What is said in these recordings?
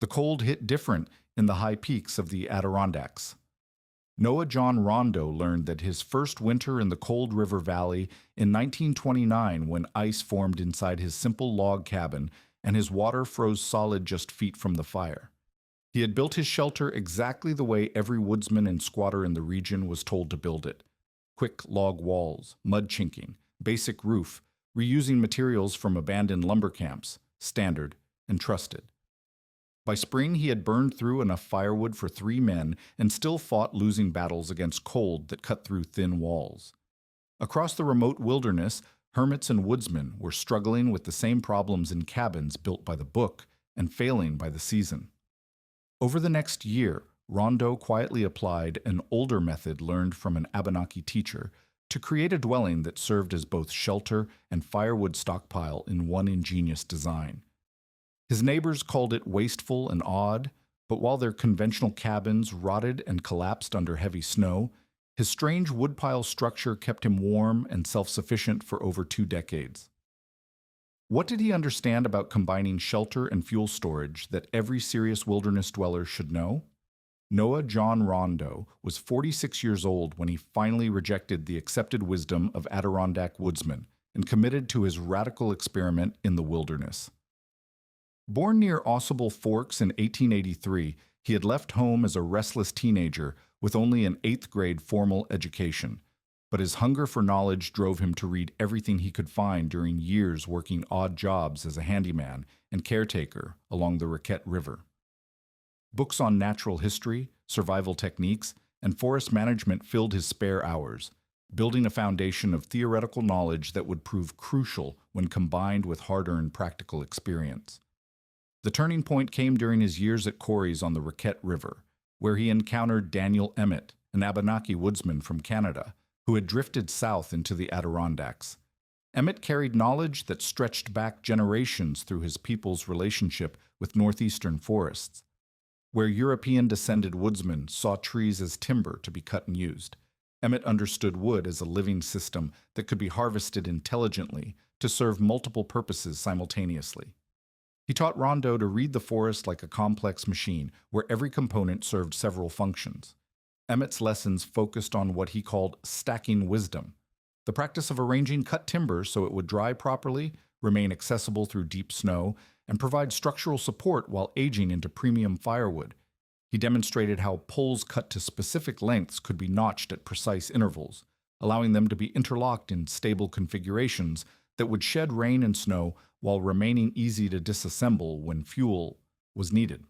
The cold hit different in the high peaks of the Adirondacks. Noah John Rondeau learned that his first winter in the cold river valley in 1929, when ice formed inside his simple log cabin and his water froze solid just feet from the fire. He had built his shelter exactly the way every woodsman and squatter in the region was told to build it: quick log walls, mud chinking, basic roof, reusing materials from abandoned lumber camps, standard and trusted. By spring, he had burned through enough firewood for 3 men and still fought losing battles against cold that cut through thin walls. Across the remote wilderness, hermits and woodsmen were struggling with the same problems in cabins built by the book and failing by the season. Over the next year, Rondeau quietly applied an older method learned from an Abenaki teacher to create a dwelling that served as both shelter and firewood stockpile in one ingenious design. His neighbors called it wasteful and odd, but while their conventional cabins rotted and collapsed under heavy snow, his strange woodpile structure kept him warm and self-sufficient for over 2 decades. What did he understand about combining shelter and fuel storage that every serious wilderness dweller should know? Noah John Rondeau was 46 years old when he finally rejected the accepted wisdom of Adirondack woodsmen and committed to his radical experiment in the wilderness. Born near Ausable Forks in 1883, he had left home as a restless teenager with only an 8th-grade formal education, but his hunger for knowledge drove him to read everything he could find during years working odd jobs as a handyman and caretaker along the Raquette River. Books on natural history, survival techniques, and forest management filled his spare hours, building a foundation of theoretical knowledge that would prove crucial when combined with hard-earned practical experience. The turning point came during his years at quarries on the Raquette River, where he encountered Daniel Emmett, an Abenaki woodsman from Canada, who had drifted south into the Adirondacks. Emmett carried knowledge that stretched back generations through his people's relationship with northeastern forests, where European-descended woodsmen saw trees as timber to be cut and used. Emmett understood wood as a living system that could be harvested intelligently to serve multiple purposes simultaneously. He taught Rondeau to read the forest like a complex machine, where every component served several functions. Emmett's lessons focused on what he called stacking wisdom, the practice of arranging cut timber so it would dry properly, remain accessible through deep snow, and provide structural support while aging into premium firewood. He demonstrated how poles cut to specific lengths could be notched at precise intervals, allowing them to be interlocked in stable configurations that would shed rain and snow while remaining easy to disassemble when fuel was needed.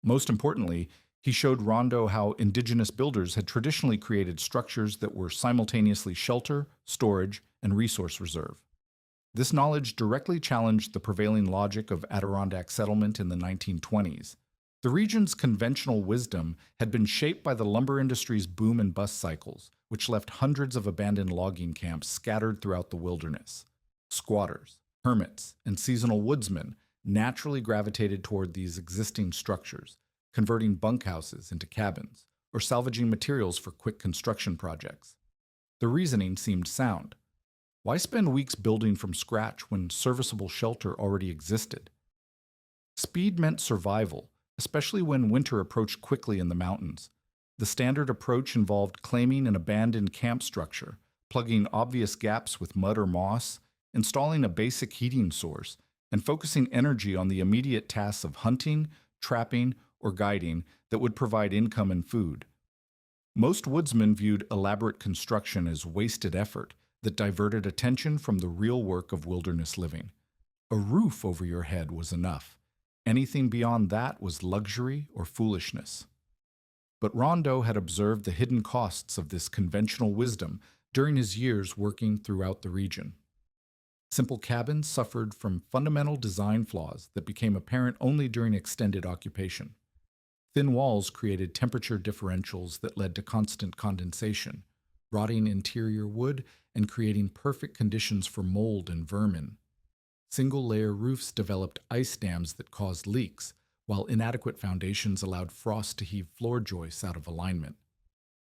Most importantly, he showed Rondeau how indigenous builders had traditionally created structures that were simultaneously shelter, storage, and resource reserve. This knowledge directly challenged the prevailing logic of Adirondack settlement in the 1920s. The region's conventional wisdom had been shaped by the lumber industry's boom and bust cycles, which left hundreds of abandoned logging camps scattered throughout the wilderness. Squatters, hermits, and seasonal woodsmen naturally gravitated toward these existing structures, converting bunkhouses into cabins, or salvaging materials for quick construction projects. The reasoning seemed sound. Why spend weeks building from scratch when serviceable shelter already existed? Speed meant survival, especially when winter approached quickly in the mountains. The standard approach involved claiming an abandoned camp structure, plugging obvious gaps with mud or moss, installing a basic heating source, and focusing energy on the immediate tasks of hunting, trapping, or guiding that would provide income and food. Most woodsmen viewed elaborate construction as wasted effort that diverted attention from the real work of wilderness living. A roof over your head was enough. Anything beyond that was luxury or foolishness. But Rondeau had observed the hidden costs of this conventional wisdom during his years working throughout the region. Simple cabins suffered from fundamental design flaws that became apparent only during extended occupation. Thin walls created temperature differentials that led to constant condensation, rotting interior wood and creating perfect conditions for mold and vermin. Single-layer roofs developed ice dams that caused leaks, while inadequate foundations allowed frost to heave floor joists out of alignment.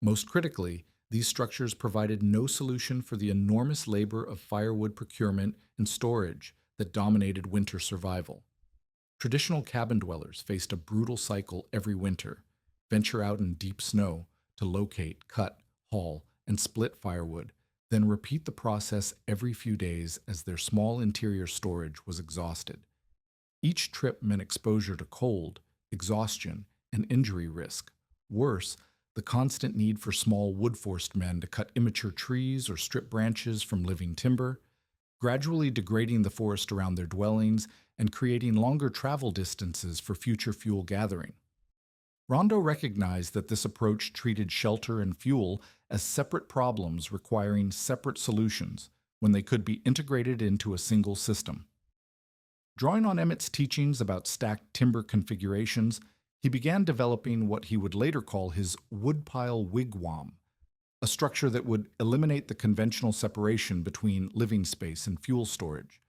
Most critically, these structures provided no solution for the enormous labor of firewood procurement and storage that dominated winter survival. Traditional cabin dwellers faced a brutal cycle every winter: venture out in deep snow to locate, cut, haul, and split firewood, then repeat the process every few days as their small interior storage was exhausted. Each trip meant exposure to cold, exhaustion, and injury risk. Worse, the constant need for small wood-forced men to cut immature trees or strip branches from living timber, gradually degrading the forest around their dwellings and creating longer travel distances for future fuel gathering. Rondeau recognized that this approach treated shelter and fuel as separate problems requiring separate solutions when they could be integrated into a single system. Drawing on Emmett's teachings about stacked timber configurations, he began developing what he would later call his woodpile wigwam, a structure that would eliminate the conventional separation between living space and fuel storage.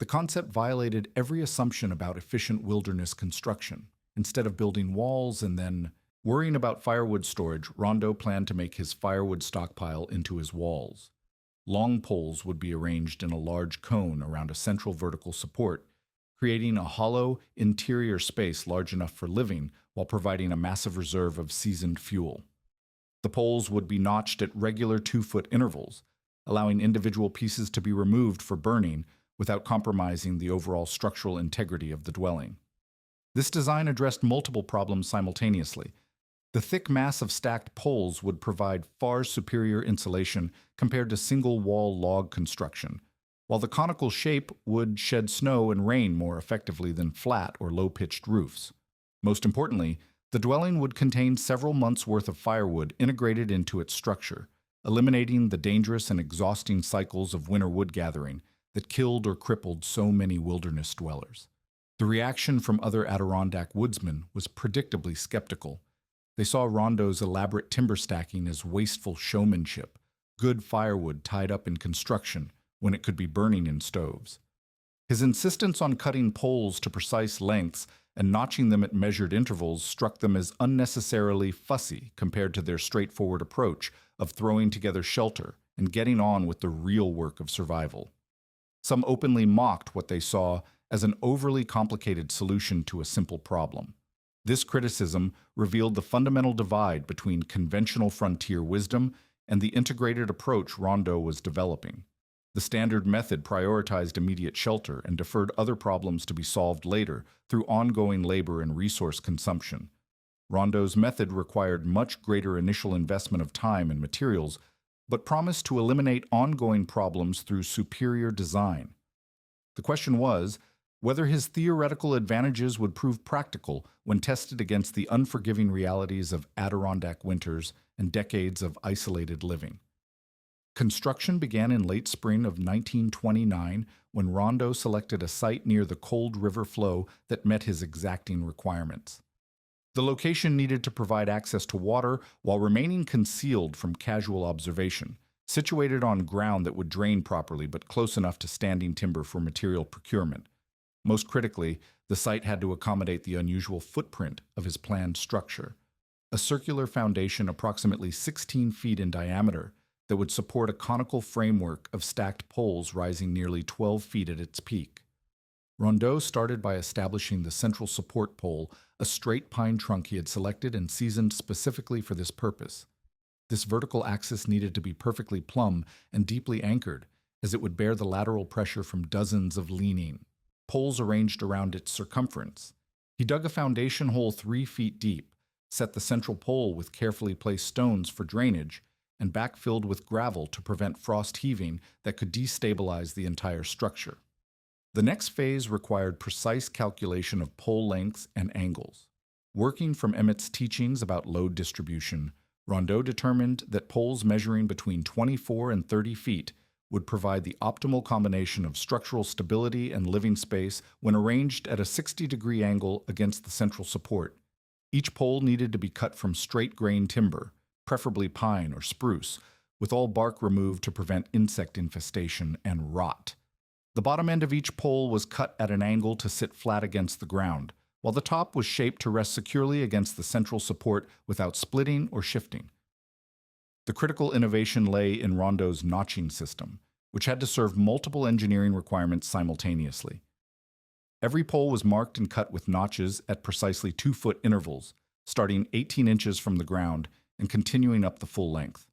The concept violated every assumption about efficient wilderness construction. Instead of building walls and then worrying about firewood storage, Rondeau planned to make his firewood stockpile into his walls. Long poles would be arranged in a large cone around a central vertical support, creating a hollow interior space large enough for living while providing a massive reserve of seasoned fuel. The poles would be notched at regular 2-foot intervals, allowing individual pieces to be removed for burning without compromising the overall structural integrity of the dwelling. This design addressed multiple problems simultaneously. The thick mass of stacked poles would provide far superior insulation compared to single-wall log construction, while the conical shape would shed snow and rain more effectively than flat or low-pitched roofs. Most importantly, the dwelling would contain several months' worth of firewood integrated into its structure, eliminating the dangerous and exhausting cycles of winter wood gathering that killed or crippled so many wilderness dwellers. The reaction from other Adirondack woodsmen was predictably skeptical. They saw Rondeau's elaborate timber stacking as wasteful showmanship, good firewood tied up in construction when it could be burning in stoves. His insistence on cutting poles to precise lengths and notching them at measured intervals struck them as unnecessarily fussy compared to their straightforward approach of throwing together shelter and getting on with the real work of survival. Some openly mocked what they saw as an overly complicated solution to a simple problem. This criticism revealed the fundamental divide between conventional frontier wisdom and the integrated approach Rondeau was developing. The standard method prioritized immediate shelter and deferred other problems to be solved later through ongoing labor and resource consumption. Rondeau's method required much greater initial investment of time and materials, but promised to eliminate ongoing problems through superior design. The question was whether his theoretical advantages would prove practical when tested against the unforgiving realities of Adirondack winters and decades of isolated living. Construction began in late spring of 1929 when Rondeau selected a site near the cold river flow that met his exacting requirements. The location needed to provide access to water while remaining concealed from casual observation, situated on ground that would drain properly but close enough to standing timber for material procurement. Most critically, the site had to accommodate the unusual footprint of his planned structure, a circular foundation approximately 16 feet in diameter that would support a conical framework of stacked poles rising nearly 12 feet at its peak. Rondeau started by establishing the central support pole, a straight pine trunk he had selected and seasoned specifically for this purpose. This vertical axis needed to be perfectly plumb and deeply anchored, as it would bear the lateral pressure from dozens of leaning poles arranged around its circumference. He dug a foundation hole 3 feet deep, set the central pole with carefully placed stones for drainage, and backfilled with gravel to prevent frost heaving that could destabilize the entire structure. The next phase required precise calculation of pole lengths and angles. Working from Emmett's teachings about load distribution, Rondeau determined that poles measuring between 24 and 30 feet would provide the optimal combination of structural stability and living space when arranged at a 60-degree angle against the central support. Each pole needed to be cut from straight-grain timber, preferably pine or spruce, with all bark removed to prevent insect infestation and rot. The bottom end of each pole was cut at an angle to sit flat against the ground, while the top was shaped to rest securely against the central support without splitting or shifting. The critical innovation lay in Rondeau's notching system, which had to serve multiple engineering requirements simultaneously. Every pole was marked and cut with notches at precisely 2-foot intervals, starting 18 inches from the ground and continuing up the full length.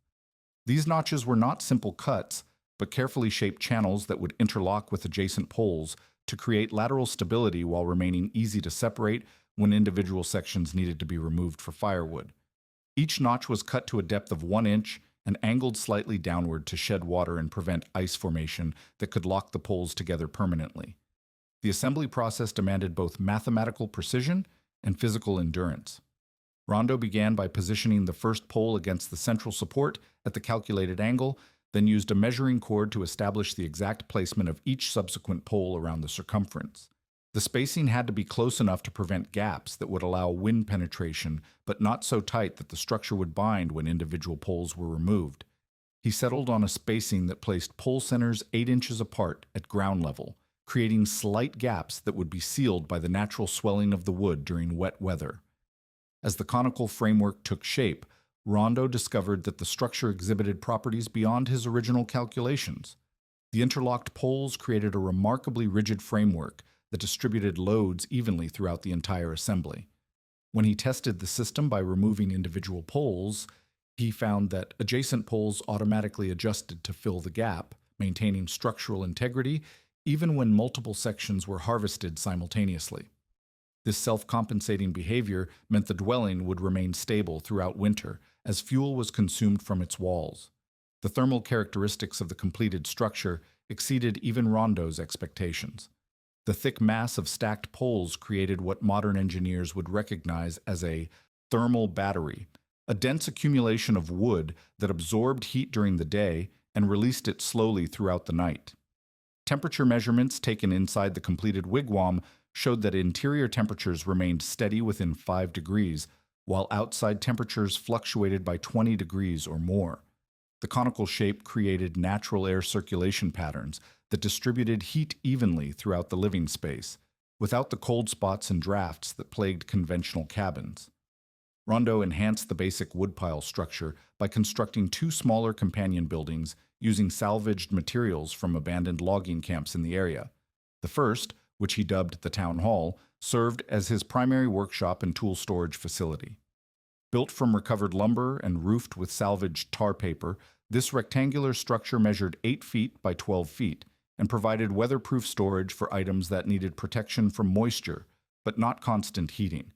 These notches were not simple cuts, but carefully shaped channels that would interlock with adjacent poles to create lateral stability while remaining easy to separate when individual sections needed to be removed for firewood. Each notch was cut to a depth of 1 inch and angled slightly downward to shed water and prevent ice formation that could lock the poles together permanently. The assembly process demanded both mathematical precision and physical endurance. Rondeau began by positioning the first pole against the central support at the calculated angle, then used a measuring cord to establish the exact placement of each subsequent pole around the circumference. The spacing had to be close enough to prevent gaps that would allow wind penetration, but not so tight that the structure would bind when individual poles were removed. He settled on a spacing that placed pole centers 8 inches apart at ground level, creating slight gaps that would be sealed by the natural swelling of the wood during wet weather. As the conical framework took shape, Rondeau discovered that the structure exhibited properties beyond his original calculations. The interlocked poles created a remarkably rigid framework that distributed loads evenly throughout the entire assembly. When he tested the system by removing individual poles, he found that adjacent poles automatically adjusted to fill the gap, maintaining structural integrity even when multiple sections were harvested simultaneously. This self-compensating behavior meant the dwelling would remain stable throughout winter as fuel was consumed from its walls. The thermal characteristics of the completed structure exceeded even Rondeau's expectations. The thick mass of stacked poles created what modern engineers would recognize as a thermal battery, a dense accumulation of wood that absorbed heat during the day and released it slowly throughout the night. Temperature measurements taken inside the completed wigwam showed that interior temperatures remained steady within 5 degrees, while outside temperatures fluctuated by 20 degrees or more. The conical shape created natural air circulation patterns that distributed heat evenly throughout the living space, without the cold spots and drafts that plagued conventional cabins. Rondeau enhanced the basic woodpile structure by constructing 2 smaller companion buildings using salvaged materials from abandoned logging camps in the area. The first, which he dubbed the Town Hall, served as his primary workshop and tool storage facility. Built from recovered lumber and roofed with salvaged tar paper, this rectangular structure measured 8 feet by 12 feet and provided weatherproof storage for items that needed protection from moisture, but not constant heating.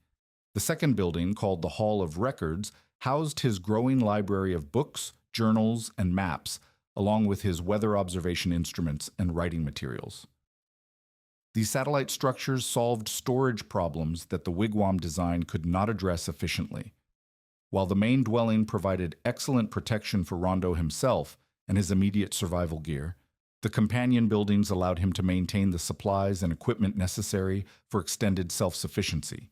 The second building, called the Hall of Records, housed his growing library of books, journals, and maps, along with his weather observation instruments and writing materials. These satellite structures solved storage problems that the wigwam design could not address efficiently. While the main dwelling provided excellent protection for Rondeau himself and his immediate survival gear, the companion buildings allowed him to maintain the supplies and equipment necessary for extended self-sufficiency.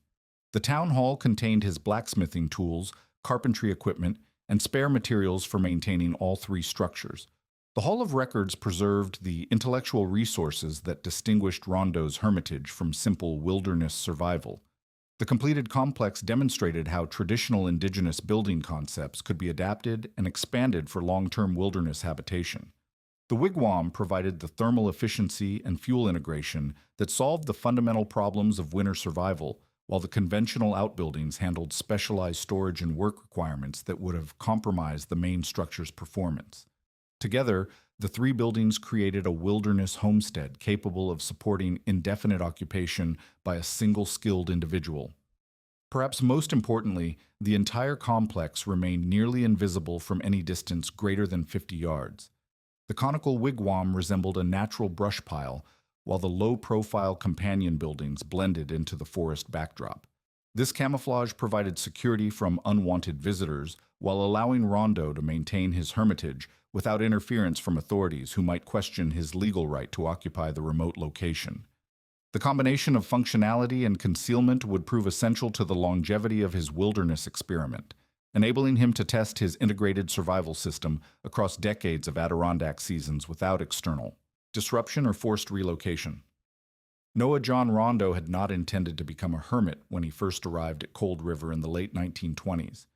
The town hall contained his blacksmithing tools, carpentry equipment, and spare materials for maintaining all 3 structures. The Hall of Records preserved the intellectual resources that distinguished Rondeau's hermitage from simple wilderness survival. The completed complex demonstrated how traditional indigenous building concepts could be adapted and expanded for long-term wilderness habitation. The wigwam provided the thermal efficiency and fuel integration that solved the fundamental problems of winter survival, while the conventional outbuildings handled specialized storage and work requirements that would have compromised the main structure's performance. Together, the 3 buildings created a wilderness homestead capable of supporting indefinite occupation by a single skilled individual. Perhaps most importantly, the entire complex remained nearly invisible from any distance greater than 50 yards. The conical wigwam resembled a natural brush pile, while the low-profile companion buildings blended into the forest backdrop. This camouflage provided security from unwanted visitors while allowing Rondeau to maintain his hermitage without interference from authorities who might question his legal right to occupy the remote location. The combination of functionality and concealment would prove essential to the longevity of his wilderness experiment, enabling him to test his integrated survival system across decades of Adirondack seasons without external disruption or forced relocation. Noah John Rondeau had not intended to become a hermit when he first arrived at Cold River in the late 1920s.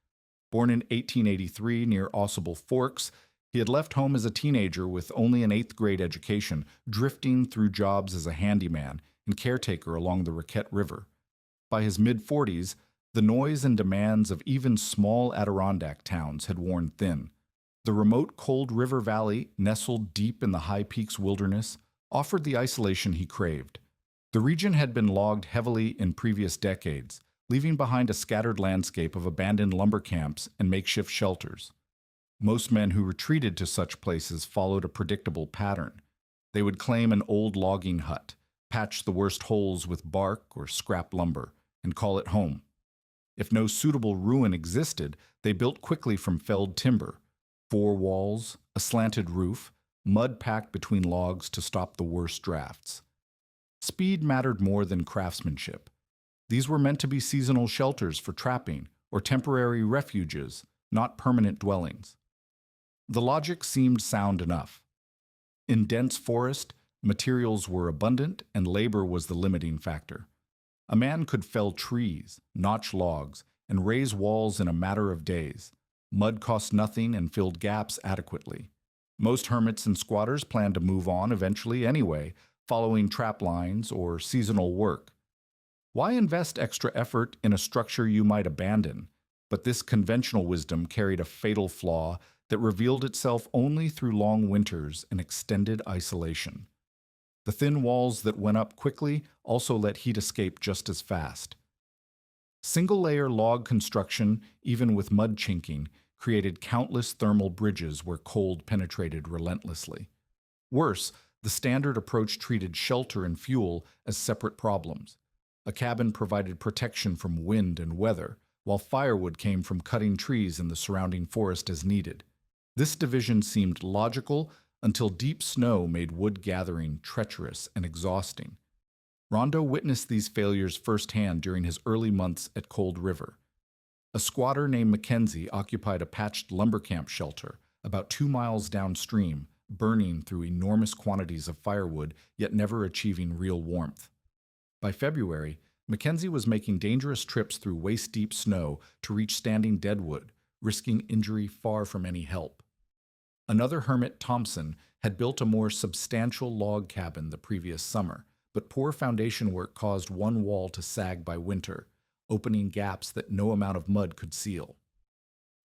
Born in 1883 near Ausable Forks, he had left home as a teenager with only an 8th grade education, drifting through jobs as a handyman, and caretaker along the Raquette River. By his mid-40s, the noise and demands of even small Adirondack towns had worn thin. The remote Cold River Valley, nestled deep in the High Peaks wilderness, offered the isolation he craved. The region had been logged heavily in previous decades, leaving behind a scattered landscape of abandoned lumber camps and makeshift shelters. Most men who retreated to such places followed a predictable pattern. They would claim an old logging hut, patch the worst holes with bark or scrap lumber, and call it home. If no suitable ruin existed, they built quickly from felled timber: 4 walls, a slanted roof, mud packed between logs to stop the worst drafts. Speed mattered more than craftsmanship. These were meant to be seasonal shelters for trapping or temporary refuges, not permanent dwellings. The logic seemed sound enough. In dense forest, materials were abundant and labor was the limiting factor. A man could fell trees, notch logs, and raise walls in a matter of days. Mud cost nothing and filled gaps adequately. Most hermits and squatters planned to move on eventually anyway, following trap lines or seasonal work. Why invest extra effort in a structure you might abandon? But this conventional wisdom carried a fatal flaw that revealed itself only through long winters and extended isolation. The thin walls that went up quickly also let heat escape just as fast. Single-layer log construction, even with mud chinking, created countless thermal bridges where cold penetrated relentlessly. Worse, the standard approach treated shelter and fuel as separate problems. A cabin provided protection from wind and weather, while firewood came from cutting trees in the surrounding forest as needed. This division seemed logical until deep snow made wood gathering treacherous and exhausting. Rondeau witnessed these failures firsthand during his early months at Cold River. A squatter named Mackenzie occupied a patched lumber camp shelter about 2 miles downstream, burning through enormous quantities of firewood, yet never achieving real warmth. By February, Mackenzie was making dangerous trips through waist-deep snow to reach standing deadwood, risking injury far from any help. Another hermit, Thompson, had built a more substantial log cabin the previous summer, but poor foundation work caused one wall to sag by winter, opening gaps that no amount of mud could seal.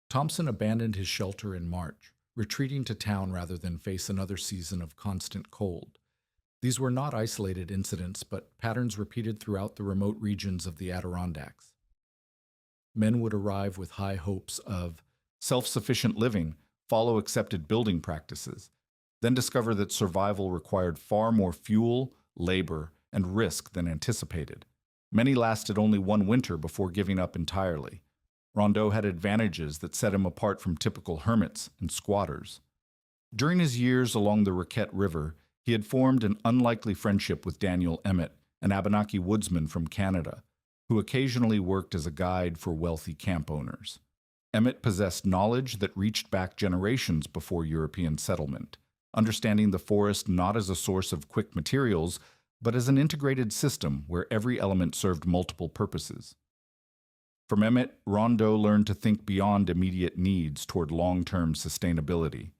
Thompson abandoned his shelter in March, retreating to town rather than face another season of constant cold. These were not isolated incidents, but patterns repeated throughout the remote regions of the Adirondacks. Men would arrive with high hopes of self-sufficient living, follow accepted building practices, then discover that survival required far more fuel, labor, and risk than anticipated. Many lasted only one winter before giving up entirely. Rondeau had advantages that set him apart from typical hermits and squatters. During his years along the Raquette River, he had formed an unlikely friendship with Daniel Emmett, an Abenaki woodsman from Canada, who occasionally worked as a guide for wealthy camp owners. Emmett possessed knowledge that reached back generations before European settlement, understanding the forest not as a source of quick materials, but as an integrated system where every element served multiple purposes. From Emmett, Rondeau learned to think beyond immediate needs toward long-term sustainability.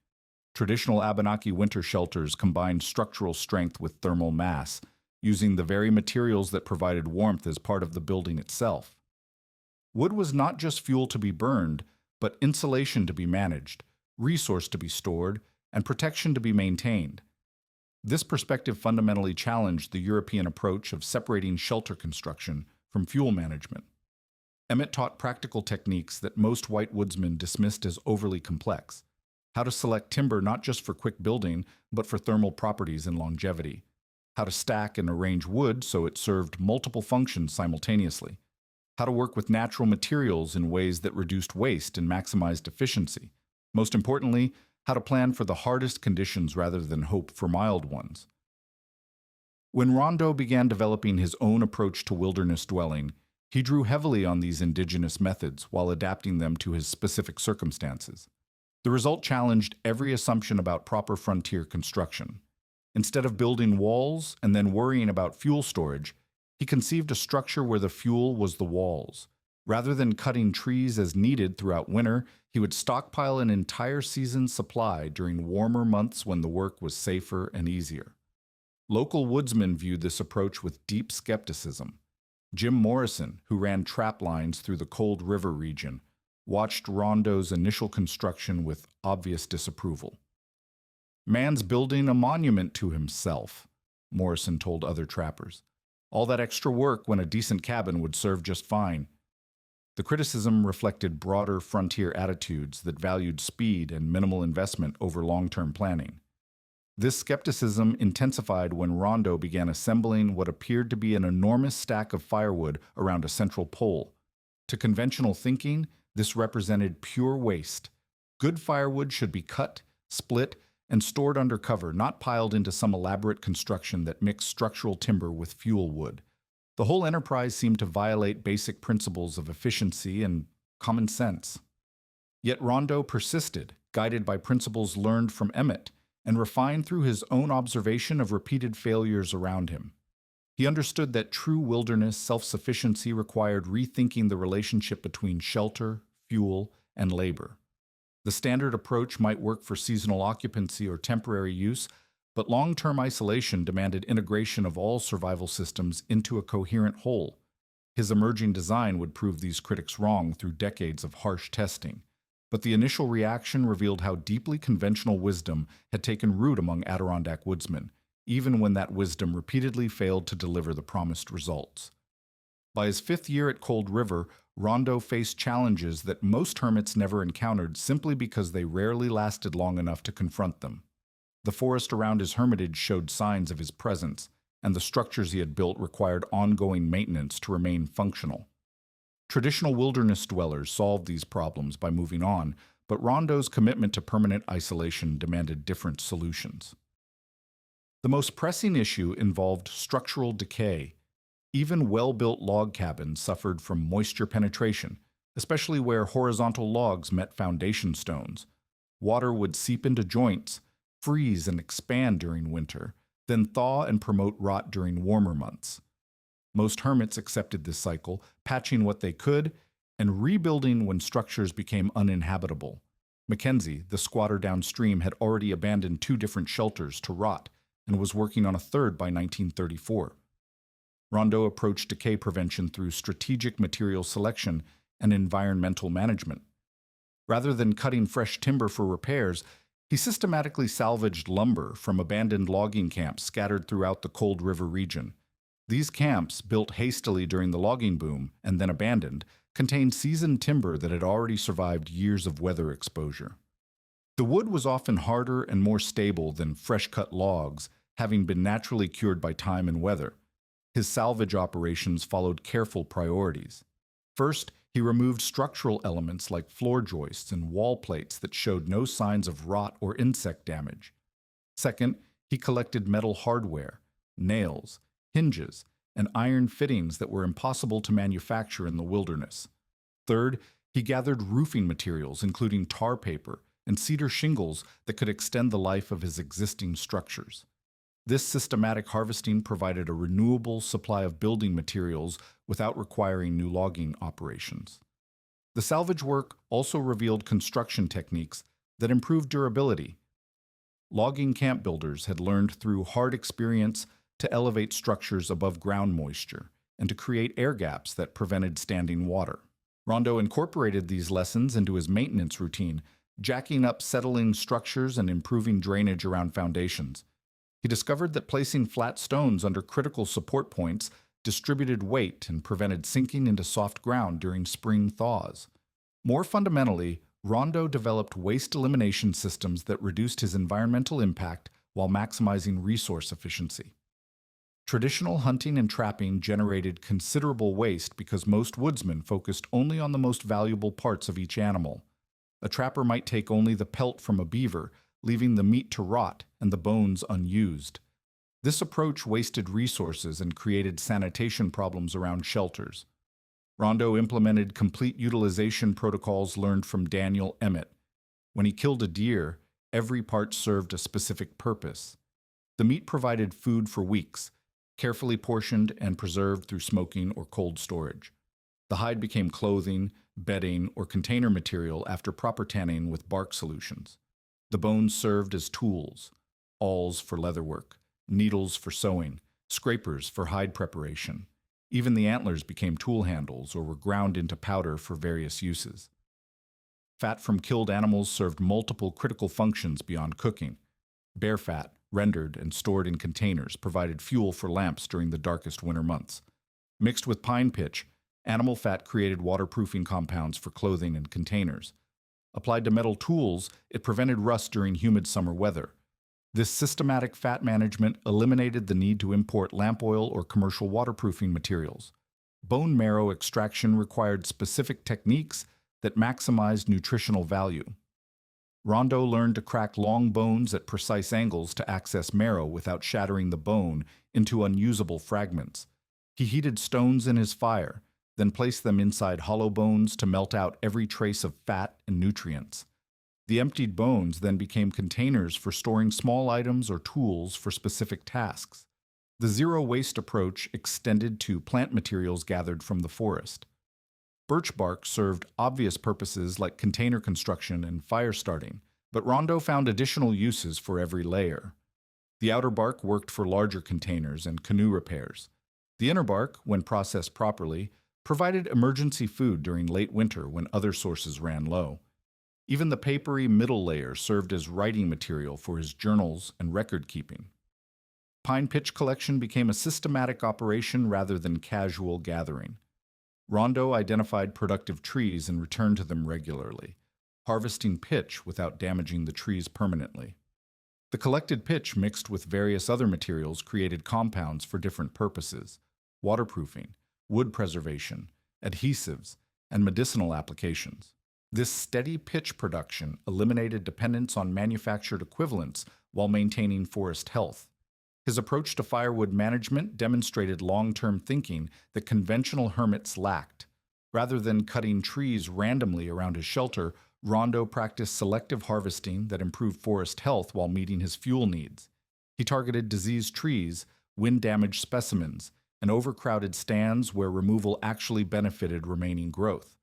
Traditional Abenaki winter shelters combined structural strength with thermal mass, using the very materials that provided warmth as part of the building itself. Wood was not just fuel to be burned, but insulation to be managed, resource to be stored, and protection to be maintained. This perspective fundamentally challenged the European approach of separating shelter construction from fuel management. Emmett taught practical techniques that most white woodsmen dismissed as overly complex: how to select timber not just for quick building, but for thermal properties and longevity, how to stack and arrange wood so it served multiple functions simultaneously, how to work with natural materials in ways that reduced waste and maximized efficiency. Most importantly, how to plan for the hardest conditions rather than hope for mild ones. When Rondeau began developing his own approach to wilderness dwelling, he drew heavily on these indigenous methods while adapting them to his specific circumstances. The result challenged every assumption about proper frontier construction. Instead of building walls and then worrying about fuel storage, he conceived a structure where the fuel was the walls. Rather than cutting trees as needed throughout winter, he would stockpile an entire season's supply during warmer months when the work was safer and easier. Local woodsmen viewed this approach with deep skepticism. Jim Morrison, who ran trap lines through the Cold River region, watched Rondeau's initial construction with obvious disapproval. "Man's building a monument to himself," Morrison told other trappers. "All that extra work when a decent cabin would serve just fine." The criticism reflected broader frontier attitudes that valued speed and minimal investment over long-term planning. This skepticism intensified when Rondeau began assembling what appeared to be an enormous stack of firewood around a central pole. To conventional thinking, this represented pure waste. Good firewood should be cut, split, and stored under cover, not piled into some elaborate construction that mixed structural timber with fuel wood. The whole enterprise seemed to violate basic principles of efficiency and common sense. Yet Rondeau persisted, guided by principles learned from Emmett and refined through his own observation of repeated failures around him. He understood that true wilderness self-sufficiency required rethinking the relationship between shelter, fuel, and labor. The standard approach might work for seasonal occupancy or temporary use, but long-term isolation demanded integration of all survival systems into a coherent whole. His emerging design would prove these critics wrong through decades of harsh testing, but the initial reaction revealed how deeply conventional wisdom had taken root among Adirondack woodsmen, even when that wisdom repeatedly failed to deliver the promised results. By his 5th year at Cold River, Rondeau faced challenges that most hermits never encountered simply because they rarely lasted long enough to confront them. The forest around his hermitage showed signs of his presence, and the structures he had built required ongoing maintenance to remain functional. Traditional wilderness dwellers solved these problems by moving on, but Rondeau's commitment to permanent isolation demanded different solutions. The most pressing issue involved structural decay. Even well-built log cabins suffered from moisture penetration, especially where horizontal logs met foundation stones. Water would seep into joints, freeze and expand during winter, then thaw and promote rot during warmer months. Most hermits accepted this cycle, patching what they could and rebuilding when structures became uninhabitable. Mackenzie, the squatter downstream, had already abandoned 2 different shelters to rot and was working on a third by 1934. Rondeau approached decay prevention through strategic material selection and environmental management. Rather than cutting fresh timber for repairs, he systematically salvaged lumber from abandoned logging camps scattered throughout the Cold River region. These camps, built hastily during the logging boom and then abandoned, contained seasoned timber that had already survived years of weather exposure. The wood was often harder and more stable than fresh-cut logs, having been naturally cured by time and weather. His salvage operations followed careful priorities. First, he removed structural elements like floor joists and wall plates that showed no signs of rot or insect damage. Second, he collected metal hardware, nails, hinges, and iron fittings that were impossible to manufacture in the wilderness. Third, he gathered roofing materials, including tar paper and cedar shingles that could extend the life of his existing structures. This systematic harvesting provided a renewable supply of building materials without requiring new logging operations. The salvage work also revealed construction techniques that improved durability. Logging camp builders had learned through hard experience to elevate structures above ground moisture and to create air gaps that prevented standing water. Rondeau incorporated these lessons into his maintenance routine, jacking up settling structures and improving drainage around foundations. He discovered that placing flat stones under critical support points distributed weight and prevented sinking into soft ground during spring thaws. More fundamentally, Rondeau developed waste elimination systems that reduced his environmental impact while maximizing resource efficiency. Traditional hunting and trapping generated considerable waste because most woodsmen focused only on the most valuable parts of each animal. A trapper might take only the pelt from a beaver, leaving the meat to rot and the bones unused. This approach wasted resources and created sanitation problems around shelters. Rondeau implemented complete utilization protocols learned from Daniel Emmett. When he killed a deer, every part served a specific purpose. The meat provided food for weeks, carefully portioned and preserved through smoking or cold storage. The hide became clothing, bedding, or container material after proper tanning with bark solutions. The bones served as tools, awls for leatherwork, needles for sewing, scrapers for hide preparation. Even the antlers became tool handles or were ground into powder for various uses. Fat from killed animals served multiple critical functions beyond cooking. Bear fat, rendered and stored in containers, provided fuel for lamps during the darkest winter months. Mixed with pine pitch, animal fat created waterproofing compounds for clothing and containers. Applied to metal tools, it prevented rust during humid summer weather. This systematic fat management eliminated the need to import lamp oil or commercial waterproofing materials. Bone marrow extraction required specific techniques that maximized nutritional value. Rondeau learned to crack long bones at precise angles to access marrow without shattering the bone into unusable fragments. He heated stones in his fire, then placed them inside hollow bones to melt out every trace of fat and nutrients. The emptied bones then became containers for storing small items or tools for specific tasks. The zero-waste approach extended to plant materials gathered from the forest. Birch bark served obvious purposes like container construction and fire starting, but Rondeau found additional uses for every layer. The outer bark worked for larger containers and canoe repairs. The inner bark, when processed properly, provided emergency food during late winter when other sources ran low. Even the papery middle layer served as writing material for his journals and record keeping. Pine pitch collection became a systematic operation rather than casual gathering. Rondeau identified productive trees and returned to them regularly, harvesting pitch without damaging the trees permanently. The collected pitch mixed with various other materials created compounds for different purposes: waterproofing, wood preservation, adhesives, and medicinal applications. This steady pitch production eliminated dependence on manufactured equivalents while maintaining forest health. His approach to firewood management demonstrated long-term thinking that conventional hermits lacked. Rather than cutting trees randomly around his shelter, Rondeau practiced selective harvesting that improved forest health while meeting his fuel needs. He targeted diseased trees, wind-damaged specimens, and overcrowded stands where removal actually benefited remaining growth.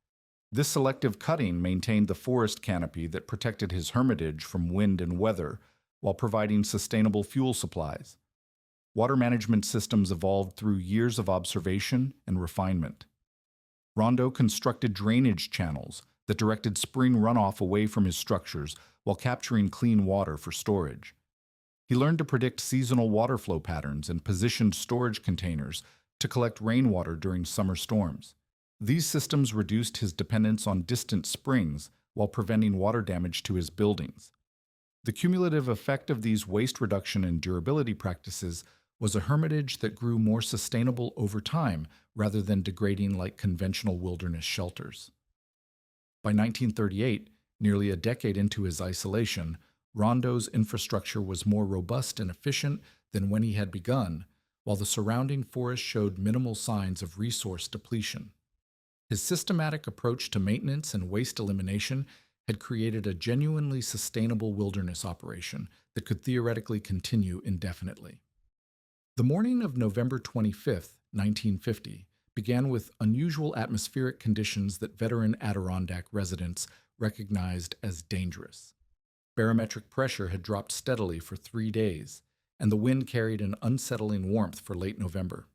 This selective cutting maintained the forest canopy that protected his hermitage from wind and weather, while providing sustainable fuel supplies. Water management systems evolved through years of observation and refinement. Rondeau constructed drainage channels that directed spring runoff away from his structures while capturing clean water for storage. He learned to predict seasonal water flow patterns and positioned storage containers to collect rainwater during summer storms. These systems reduced his dependence on distant springs while preventing water damage to his buildings. The cumulative effect of these waste reduction and durability practices was a hermitage that grew more sustainable over time rather than degrading like conventional wilderness shelters. By 1938, nearly a decade into his isolation, Rondeau's infrastructure was more robust and efficient than when he had begun, while the surrounding forest showed minimal signs of resource depletion. His systematic approach to maintenance and waste elimination had created a genuinely sustainable wilderness operation that could theoretically continue indefinitely. The morning of November 25, 1950, began with unusual atmospheric conditions that veteran Adirondack residents recognized as dangerous. Barometric pressure had dropped steadily for 3 days, and the wind carried an unsettling warmth for late November.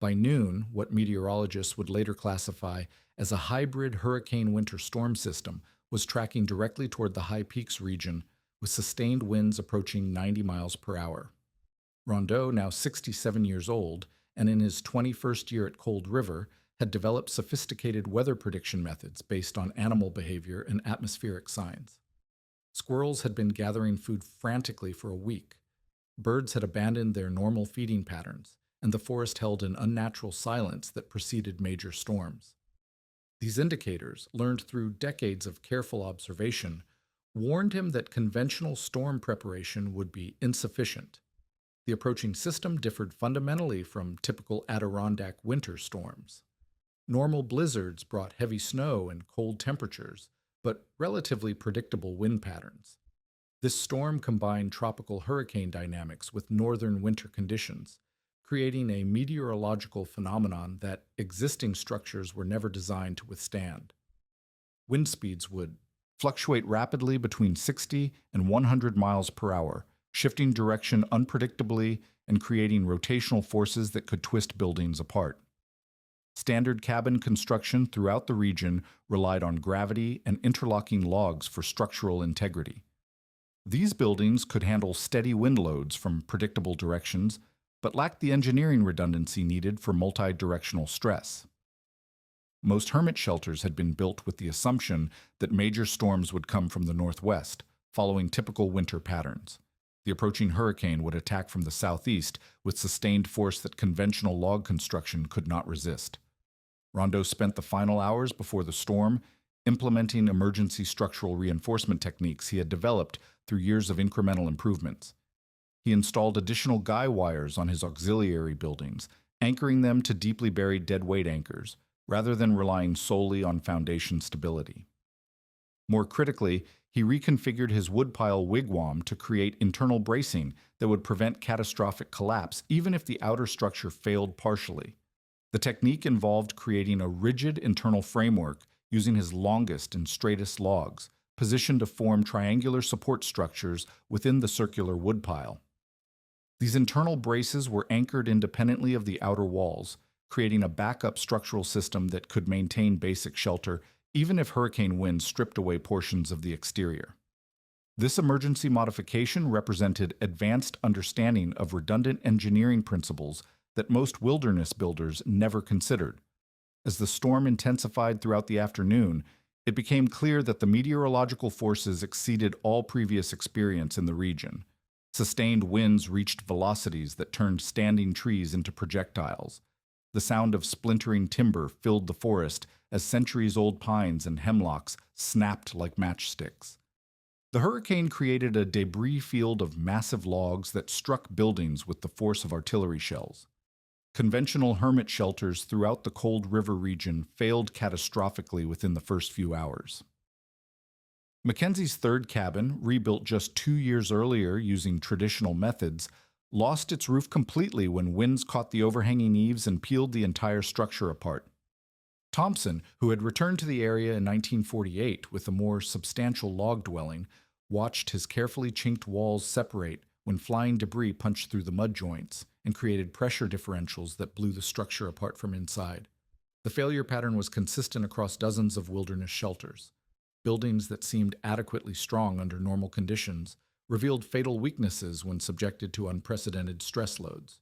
By noon, what meteorologists would later classify as a hybrid hurricane winter storm system was tracking directly toward the High Peaks region, with sustained winds approaching 90 miles per hour. Rondeau, now 67 years old, and in his 21st year at Cold River, had developed sophisticated weather prediction methods based on animal behavior and atmospheric signs. Squirrels had been gathering food frantically for a week. Birds had abandoned their normal feeding patterns, and the forest held an unnatural silence that preceded major storms. These indicators, learned through decades of careful observation, warned him that conventional storm preparation would be insufficient. The approaching system differed fundamentally from typical Adirondack winter storms. Normal blizzards brought heavy snow and cold temperatures, but relatively predictable wind patterns. This storm combined tropical hurricane dynamics with northern winter conditions, creating a meteorological phenomenon that existing structures were never designed to withstand. Wind speeds would fluctuate rapidly between 60 and 100 miles per hour, shifting direction unpredictably and creating rotational forces that could twist buildings apart. Standard cabin construction throughout the region relied on gravity and interlocking logs for structural integrity. These buildings could handle steady wind loads from predictable directions, but lacked the engineering redundancy needed for multi-directional stress. Most hermit shelters had been built with the assumption that major storms would come from the northwest, following typical winter patterns. The approaching hurricane would attack from the southeast with sustained force that conventional log construction could not resist. Rondeau spent the final hours before the storm implementing emergency structural reinforcement techniques he had developed through years of incremental improvements. He installed additional guy wires on his auxiliary buildings, anchoring them to deeply buried deadweight anchors, rather than relying solely on foundation stability. More critically, he reconfigured his woodpile wigwam to create internal bracing that would prevent catastrophic collapse even if the outer structure failed partially. The technique involved creating a rigid internal framework using his longest and straightest logs, positioned to form triangular support structures within the circular woodpile. These internal braces were anchored independently of the outer walls, creating a backup structural system that could maintain basic shelter even if hurricane winds stripped away portions of the exterior. This emergency modification represented advanced understanding of redundant engineering principles that most wilderness builders never considered. As the storm intensified throughout the afternoon, it became clear that the meteorological forces exceeded all previous experience in the region. Sustained winds reached velocities that turned standing trees into projectiles. The sound of splintering timber filled the forest as centuries-old pines and hemlocks snapped like matchsticks. The hurricane created a debris field of massive logs that struck buildings with the force of artillery shells. Conventional hermit shelters throughout the Cold River region failed catastrophically within the first few hours. Mackenzie's third cabin, rebuilt just 2 years earlier using traditional methods, lost its roof completely when winds caught the overhanging eaves and peeled the entire structure apart. Thompson, who had returned to the area in 1948 with a more substantial log dwelling, watched his carefully chinked walls separate when flying debris punched through the mud joints and created pressure differentials that blew the structure apart from inside. The failure pattern was consistent across dozens of wilderness shelters. Buildings that seemed adequately strong under normal conditions revealed fatal weaknesses when subjected to unprecedented stress loads.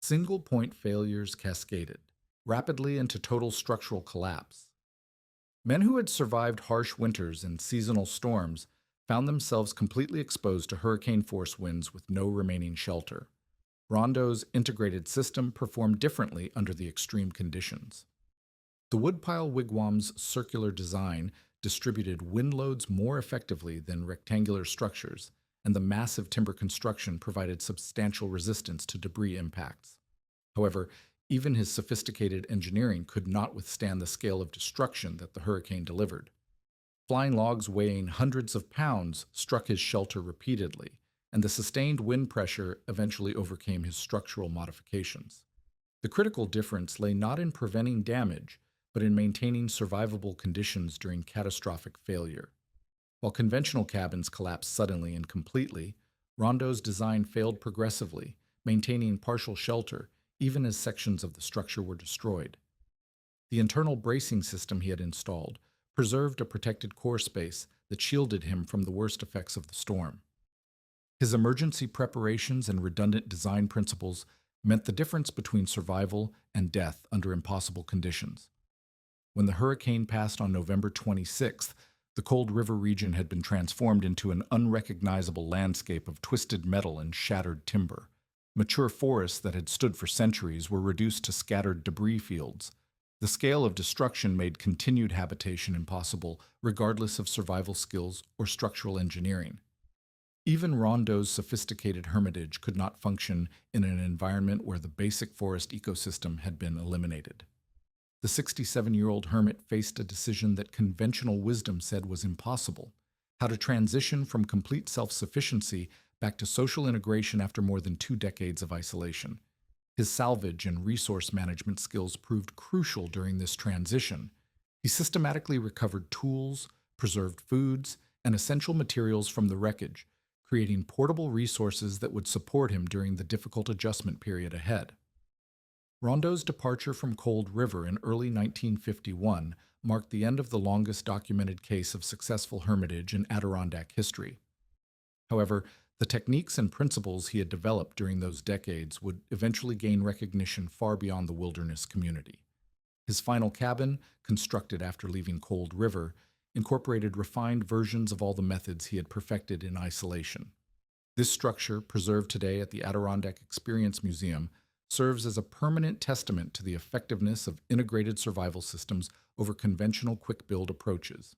Single-point failures cascaded rapidly into total structural collapse. Men who had survived harsh winters and seasonal storms found themselves completely exposed to hurricane-force winds with no remaining shelter. Rondeau's integrated system performed differently under the extreme conditions. The woodpile wigwam's circular design distributed wind loads more effectively than rectangular structures, and the massive timber construction provided substantial resistance to debris impacts. However, even his sophisticated engineering could not withstand the scale of destruction that the hurricane delivered. Flying logs weighing hundreds of pounds struck his shelter repeatedly, and the sustained wind pressure eventually overcame his structural modifications. The critical difference lay not in preventing damage, but in maintaining survivable conditions during catastrophic failure. While conventional cabins collapsed suddenly and completely, Rondeau's design failed progressively, maintaining partial shelter even as sections of the structure were destroyed. The internal bracing system he had installed preserved a protected core space that shielded him from the worst effects of the storm. His emergency preparations and redundant design principles meant the difference between survival and death under impossible conditions. When the hurricane passed on November 26th, the Cold River region had been transformed into an unrecognizable landscape of twisted metal and shattered timber. Mature forests that had stood for centuries were reduced to scattered debris fields. The scale of destruction made continued habitation impossible, regardless of survival skills or structural engineering. Even Rondeau's sophisticated hermitage could not function in an environment where the basic forest ecosystem had been eliminated. The 67-year-old hermit faced a decision that conventional wisdom said was impossible: how to transition from complete self-sufficiency back to social integration after more than 2 decades of isolation. His salvage and resource management skills proved crucial during this transition. He systematically recovered tools, preserved foods, and essential materials from the wreckage, creating portable resources that would support him during the difficult adjustment period ahead. Rondeau's departure from Cold River in early 1951 marked the end of the longest documented case of successful hermitage in Adirondack history. However, the techniques and principles he had developed during those decades would eventually gain recognition far beyond the wilderness community. His final cabin, constructed after leaving Cold River, incorporated refined versions of all the methods he had perfected in isolation. This structure, preserved today at the Adirondack Experience Museum, serves as a permanent testament to the effectiveness of integrated survival systems over conventional quick-build approaches.